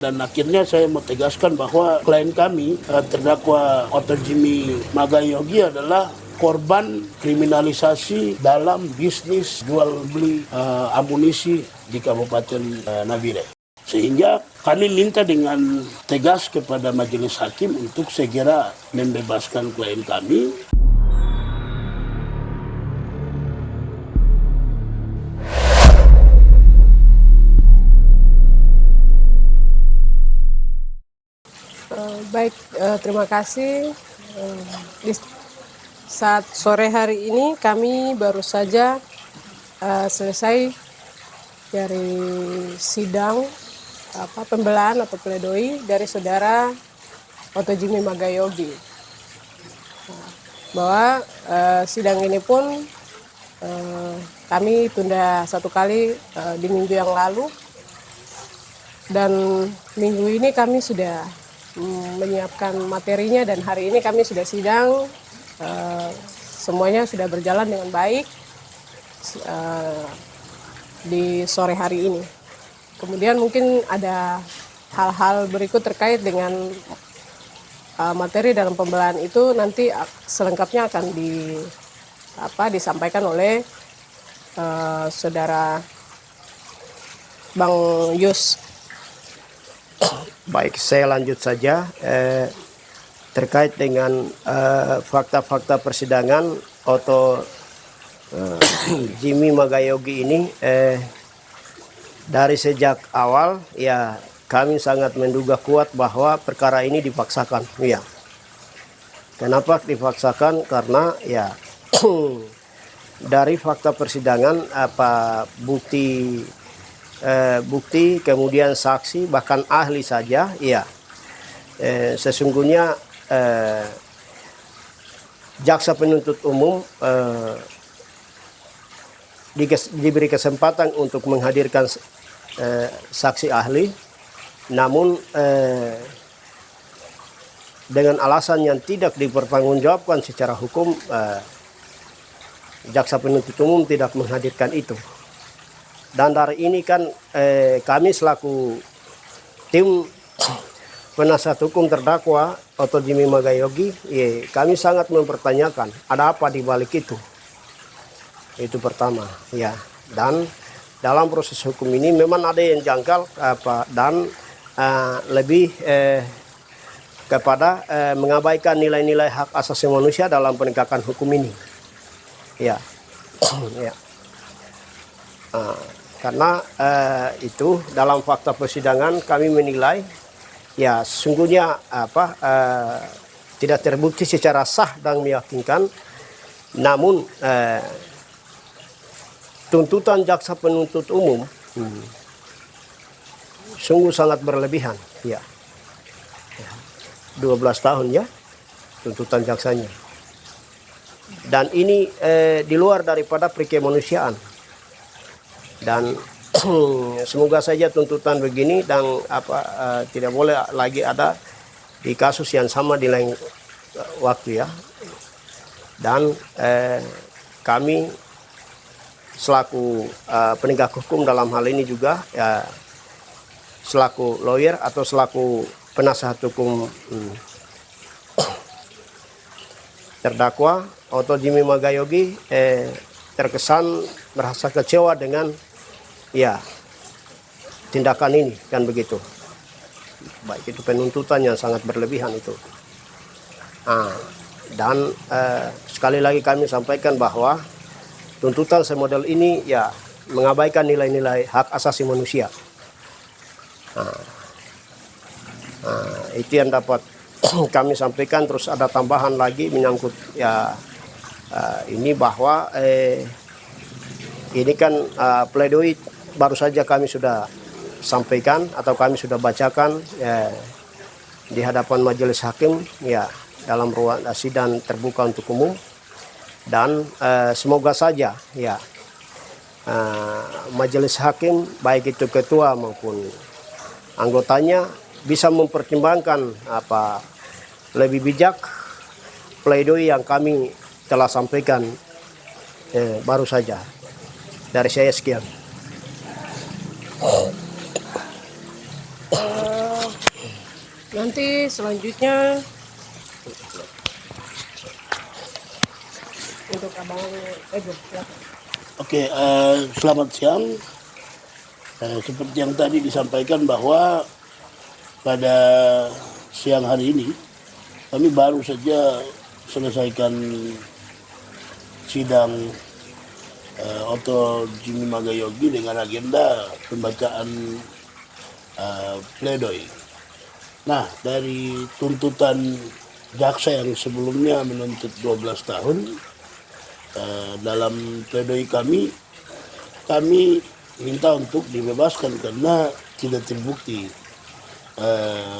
Dan akhirnya saya mau tegaskan bahwa klien kami, terdakwa Oto Jimmy Magayogi adalah korban kriminalisasi dalam bisnis jual beli amunisi di Kabupaten Nabire. Sehingga kami minta dengan tegas kepada majelis hakim untuk segera membebaskan klien kami. Baik, terima kasih. Di saat sore hari ini kami baru saja selesai dari sidang pembelaan atau pledoi dari saudara Oto Jimmy Magayogi. Bahwa sidang ini pun kami tunda satu kali di minggu yang lalu, dan minggu ini kami sudah menyiapkan materinya, dan hari ini kami sudah sidang, semuanya sudah berjalan dengan baik di sore hari ini. Kemudian mungkin ada hal-hal berikut terkait dengan materi dalam pembelaan itu nanti selengkapnya akan disampaikan oleh saudara Bang Yus. Baik, saya lanjut saja terkait dengan fakta-fakta persidangan Oto Jimmy Magayogi ini. Dari sejak awal ya kami sangat menduga kuat bahwa perkara ini dipaksakan. Ya, kenapa dipaksakan? Karena ya dari fakta persidangan bukti kemudian saksi bahkan ahli saja ya sesungguhnya jaksa penuntut umum diberi kesempatan untuk menghadirkan saksi ahli, namun dengan alasan yang tidak dipertanggungjawabkan secara hukum, jaksa penuntut umum tidak menghadirkan itu. Dan dari ini kan kami selaku tim penasihat hukum terdakwa Oto Jimmy Magayogi, kami sangat mempertanyakan ada apa di balik itu. Itu pertama, ya. Dan dalam proses hukum ini memang ada yang janggal dan lebih kepada mengabaikan nilai-nilai hak asasi manusia dalam penegakan hukum ini. Ya, ya. Karena itu dalam fakta persidangan kami menilai ya sesungguhnya tidak terbukti secara sah dan meyakinkan, namun tuntutan jaksa penuntut umum sungguh sangat berlebihan ya. 12 tahun ya tuntutan jaksanya, dan ini di luar daripada perkemanusiaan. Dan semoga saja tuntutan begini dan tidak boleh lagi ada di kasus yang sama di lain waktu ya. Dan kami selaku penegak hukum dalam hal ini juga ya, selaku lawyer atau selaku penasihat hukum terdakwa Oto Jimmy Magayogi terkesan merasa kecewa dengan ya tindakan ini kan begitu, baik itu penuntutan yang sangat berlebihan itu. Dan sekali lagi kami sampaikan bahwa tuntutan semodel ini ya mengabaikan nilai-nilai hak asasi manusia. Itu yang dapat kami sampaikan. Terus ada tambahan lagi menyangkut ya ini bahwa ini kan pledoi baru saja kami sudah sampaikan atau kami sudah bacakan di hadapan majelis hakim ya dalam ruang sidang terbuka untuk umum. Dan semoga saja ya majelis hakim baik itu ketua maupun anggotanya bisa mempertimbangkan lebih bijak pledoi yang kami telah sampaikan baru saja. Dari saya sekian. Nanti selanjutnya untuk Abang Ego, silakan. Oke, selamat siang. Seperti yang tadi disampaikan bahwa pada siang hari ini kami baru saja selesaikan sidang Oto Jimmy Magayogi dengan agenda pembacaan pledoi. Nah, dari tuntutan jaksa yang sebelumnya menuntut 12 tahun, dalam pledoi kami minta untuk dibebaskan karena tidak terbukti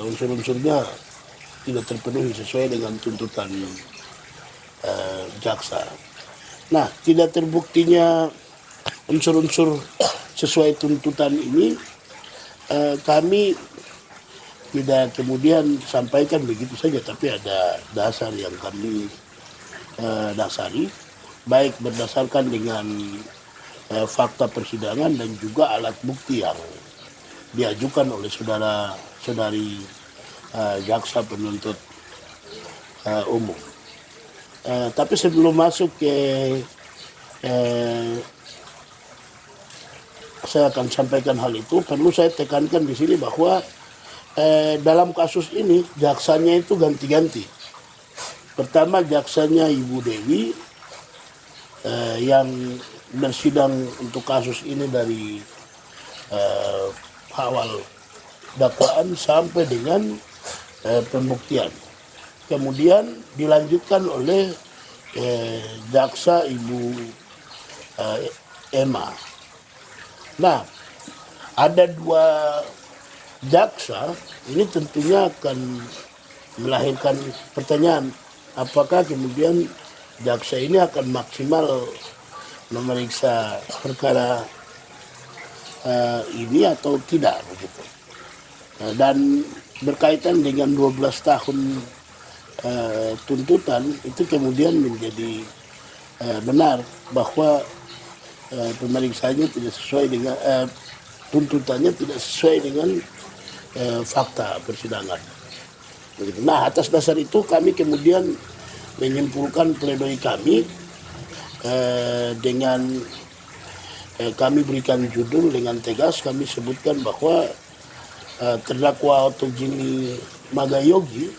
unsur-unsurnya tidak terpenuhi sesuai dengan tuntutan jaksa. Nah, tidak terbuktinya unsur-unsur sesuai tuntutan ini, kami tidak kemudian sampaikan begitu saja, tapi ada dasar yang kami dasari, baik berdasarkan dengan fakta persidangan dan juga alat bukti yang diajukan oleh saudara-saudari jaksa penuntut umum. Tapi sebelum masuk ke saya akan sampaikan hal itu, perlu saya tekankan di sini bahwa dalam kasus ini jaksanya itu ganti-ganti. Pertama jaksanya Ibu Dewi yang bersidang untuk kasus ini dari awal dakwaan sampai dengan pembuktian. Kemudian dilanjutkan oleh jaksa Ibu Emma. Nah, ada dua jaksa, ini tentunya akan melahirkan pertanyaan, apakah kemudian jaksa ini akan maksimal memeriksa perkara ini atau tidak begitu. Dan berkaitan dengan 12 tahun tuntutan itu kemudian menjadi benar bahwa pemeriksaannya tidak sesuai dengan tuntutannya tidak sesuai dengan fakta persidangan. Begitu. Nah, atas dasar itu kami kemudian menyimpulkan pledoi kami dengan kami berikan judul dengan tegas, kami sebutkan bahwa terdakwa Oto Jimmy Magayogi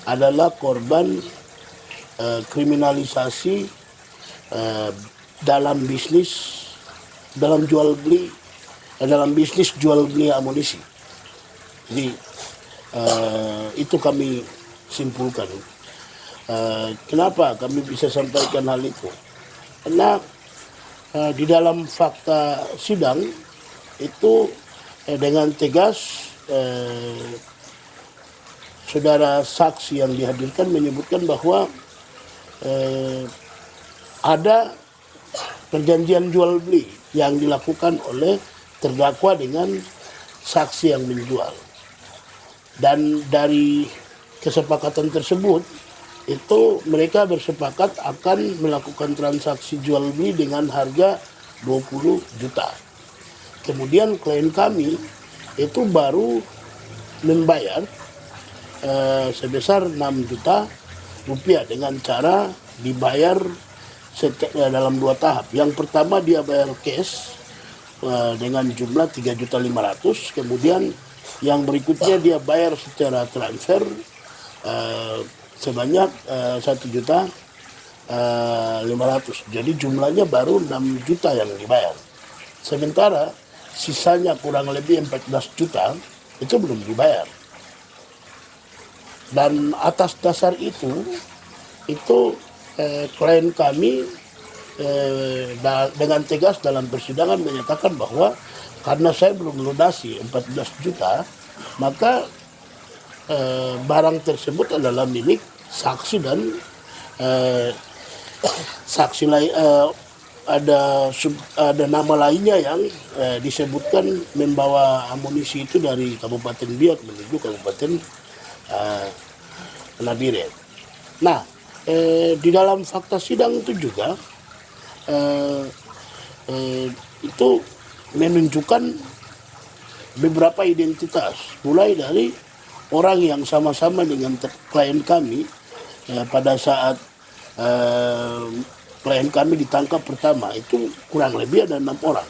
adalah korban kriminalisasi dalam bisnis jual beli amunisi. Jadi itu kami simpulkan. Kenapa kami bisa sampaikan hal itu? Karena di dalam fakta sidang itu dengan tegas saudara saksi yang dihadirkan menyebutkan bahwa ada perjanjian jual beli yang dilakukan oleh terdakwa dengan saksi yang menjual. Dan dari kesepakatan tersebut itu mereka bersepakat akan melakukan transaksi jual beli dengan harga 20 juta. Kemudian klien kami itu baru membayar sebesar 6 juta rupiah dengan cara dibayar dalam 2 tahap. Yang pertama dia bayar cash dengan jumlah 3.500.000, kemudian yang berikutnya dia bayar secara transfer sebanyak 1.500.000. Jadi jumlahnya baru 6 juta yang dibayar. Sementara sisanya kurang lebih 14 juta itu belum dibayar. Dan atas dasar itu klien kami dengan tegas dalam persidangan menyatakan bahwa karena saya belum melunasi 14 juta, maka barang tersebut adalah milik saksi dan saksi lain, ada nama lainnya yang disebutkan membawa amunisi itu dari Kabupaten Biak menuju Kabupaten Nabire. Nah, di dalam fakta sidang itu juga itu menunjukkan beberapa identitas, mulai dari orang yang sama-sama dengan klien kami pada saat klien kami ditangkap pertama itu kurang lebih ada 6 orang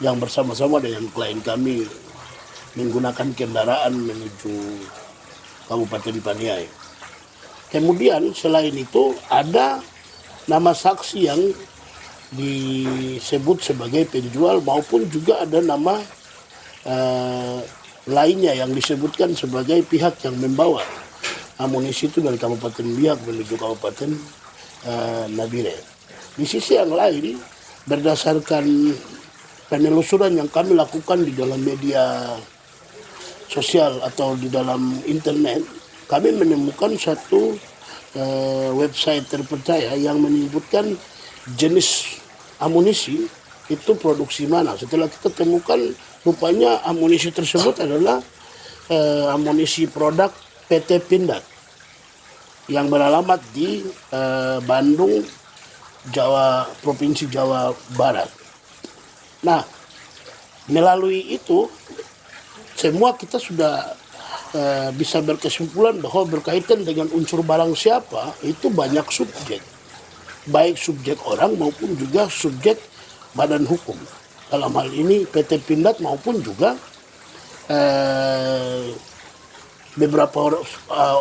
yang bersama-sama dengan klien kami menggunakan kendaraan menuju Kabupaten Paniai. Kemudian selain itu ada nama saksi yang disebut sebagai penjual maupun juga ada nama lainnya yang disebutkan sebagai pihak yang membawa amunisi itu dari Kabupaten Biak menuju Kabupaten Nabire. Di sisi yang lain, berdasarkan penelusuran yang kami lakukan di dalam media sosial atau di dalam internet, kami menemukan satu website terpercaya yang menyebutkan jenis amunisi itu produksi mana. Setelah kita temukan, rupanya amunisi tersebut adalah amunisi produk PT Pindad yang beralamat di Bandung, Provinsi Jawa Barat. Nah, melalui itu semua kita sudah bisa berkesimpulan bahwa berkaitan dengan unsur barang siapa itu banyak subjek, baik subjek orang maupun juga subjek badan hukum. Dalam hal ini PT Pindad maupun juga beberapa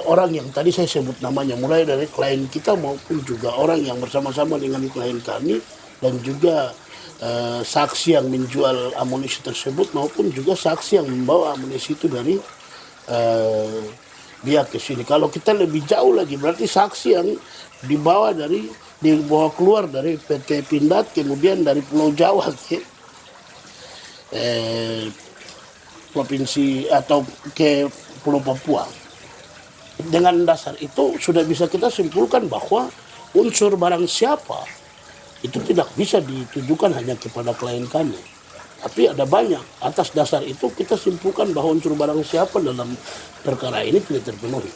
orang yang tadi saya sebut namanya, mulai dari klien kita maupun juga orang yang bersama-sama dengan klien kami, dan juga saksi yang menjual amunisi tersebut maupun juga saksi yang membawa amunisi itu dari Biak ke sini. Kalau kita lebih jauh lagi, berarti saksi yang dibawa keluar dari PT Pindad, kemudian dari Pulau Jawa ke provinsi atau ke Pulau Papua. Dengan dasar itu sudah bisa kita simpulkan bahwa unsur barang siapa itu tidak bisa ditujukan hanya kepada klien kami, tapi ada banyak. Atas dasar itu kita simpulkan bahwa unsur barang siapa dalam perkara ini tidak terpenuhi.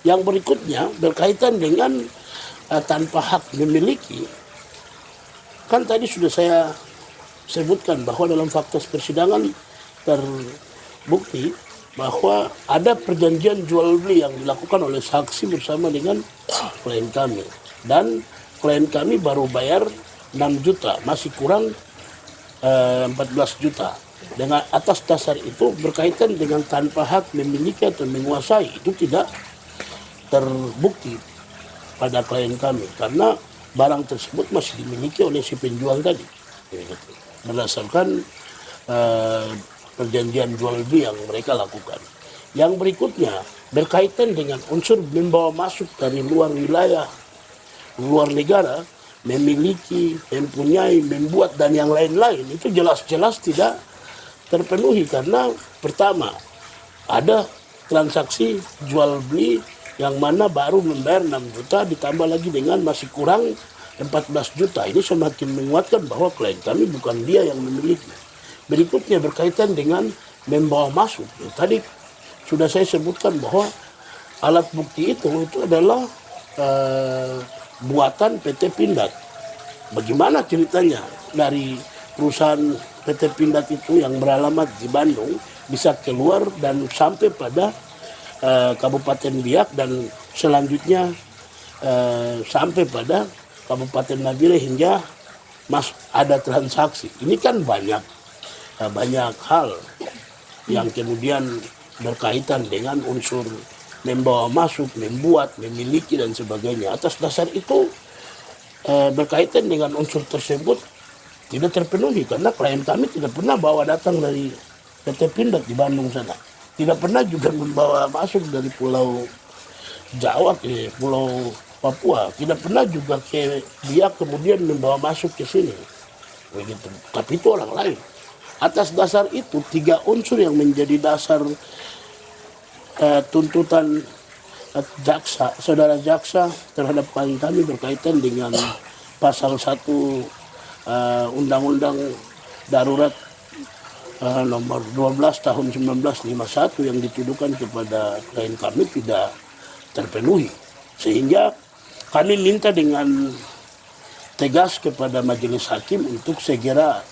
Yang berikutnya berkaitan dengan tanpa hak memiliki. Kan tadi sudah saya sebutkan bahwa dalam fakta persidangan terbukti bahwa ada perjanjian jual beli yang dilakukan oleh saksi bersama dengan klien kami. Dan klien kami baru bayar 6 juta, masih kurang 14 juta. Dengan atas dasar itu berkaitan dengan tanpa hak memiliki atau menguasai, itu tidak terbukti pada klien kami karena barang tersebut masih dimiliki oleh si penjual tadi, berdasarkan perjanjian jual beli yang mereka lakukan. Yang berikutnya berkaitan dengan unsur membawa masuk dari luar wilayah, luar negara, memiliki, mempunyai, membuat dan yang lain-lain, itu jelas-jelas tidak terpenuhi karena pertama ada transaksi jual beli yang mana baru membayar 6 juta ditambah lagi dengan masih kurang 14 juta. Ini semakin menguatkan bahwa klien kami bukan dia yang memiliki. Berikutnya berkaitan dengan membawa masuk. Tadi sudah saya sebutkan bahwa alat bukti itu adalah buatan PT Pindad. Bagaimana ceritanya dari perusahaan PT Pindad itu yang beralamat di Bandung bisa keluar dan sampai pada Kabupaten Biak dan selanjutnya sampai pada Kabupaten Nabire hingga ada transaksi. Ini kan banyak hal yang kemudian berkaitan dengan unsur membawa masuk, membuat, memiliki dan sebagainya. Atas dasar itu berkaitan dengan unsur tersebut tidak terpenuhi karena klien kami tidak pernah bawa datang dari PT Pindad di Bandung sana. Tidak pernah juga membawa masuk dari Pulau Jawa ke Pulau Papua. Tidak pernah juga ke Biak kemudian membawa masuk ke sini. Begitu. Tapi itu orang lain. Atas dasar itu 3 unsur yang menjadi dasar tuntutan jaksa, saudara jaksa terhadap klien kami berkaitan dengan pasal 1 Undang-Undang Darurat nomor 12 tahun 1951 yang dituduhkan kepada klien kami tidak terpenuhi. Sehingga kami minta dengan tegas kepada majelis hakim untuk segera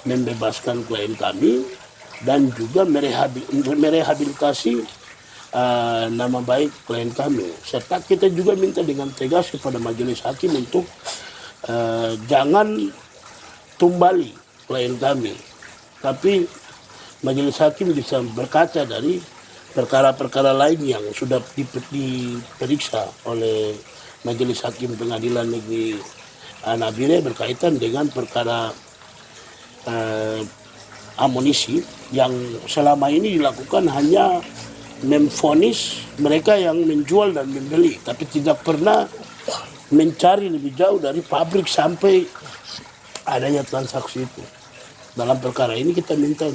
membebaskan klien kami dan juga merehabilitasi nama baik klien kami. Serta kita juga minta dengan tegas kepada majelis hakim untuk jangan tumbali klien kami, tapi majelis hakim bisa berkaca dari perkara-perkara lain yang sudah diperiksa oleh majelis hakim pengadilan negeri Nabire berkaitan dengan perkara amunisi yang selama ini dilakukan hanya memvonis mereka yang menjual dan membeli, tapi tidak pernah mencari lebih jauh dari pabrik sampai adanya transaksi itu. Dalam perkara ini kita minta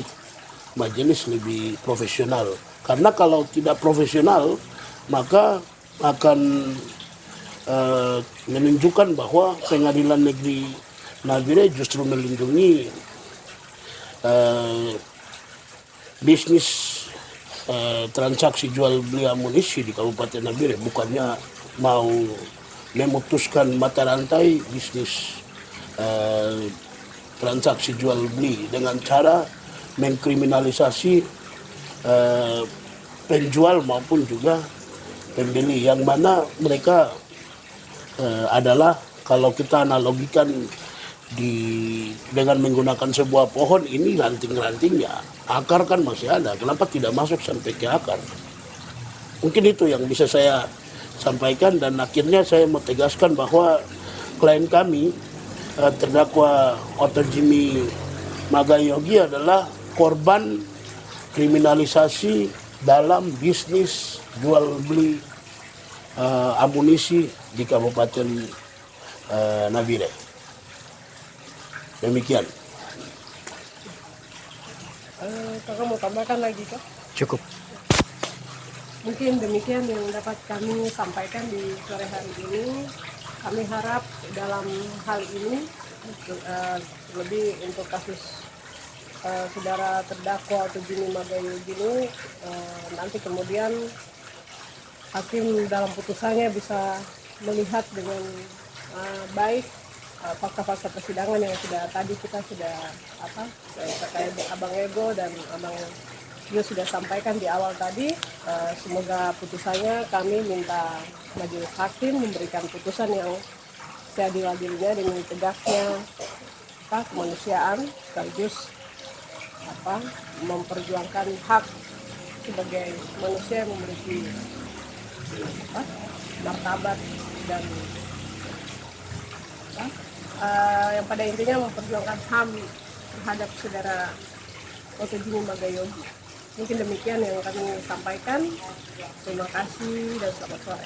majelis lebih profesional, karena kalau tidak profesional maka akan menunjukkan bahwa pengadilan negeri Nabire justru melindungi bisnis transaksi jual beli amunisi di Kabupaten Nabire, bukannya mau memutuskan mata rantai bisnis transaksi jual beli dengan cara mengkriminalisasi penjual maupun juga pembeli, yang mana mereka adalah, kalau kita analogikan dengan menggunakan sebuah pohon ini, ranting-rantingnya, akar kan masih ada, kenapa tidak masuk sampai ke akar? Mungkin itu yang bisa saya sampaikan, dan akhirnya saya mau tegaskan bahwa klien kami terdakwa Dr. Jimmy Magayogi adalah korban kriminalisasi dalam bisnis jual beli amunisi di Kabupaten Nabire. Demikian. Kakak mau tambahkan lagi kak? Cukup. Mungkin demikian yang dapat kami sampaikan di sore hari ini. Kami harap dalam hal ini, lebih untuk kasus saudara terdakwa atau Jimmy Magayogi ini, nanti kemudian hakim dalam putusannya bisa melihat dengan baik fakta-fakta persidangan yang kita sudah terkait Abang Ego dan Abang Yo sudah sampaikan di awal tadi. Semoga putusannya, kami minta majelis hakim memberikan putusan yang seadil-adilnya dengan tegasnya kemanusiaan, sekaligus memperjuangkan hak sebagai manusia yang memiliki martabat dan yang pada intinya memperjuangkan HAM terhadap saudara Dr. Jimmy Magayogi. Mungkin demikian yang kami sampaikan. Terima kasih dan selamat sore.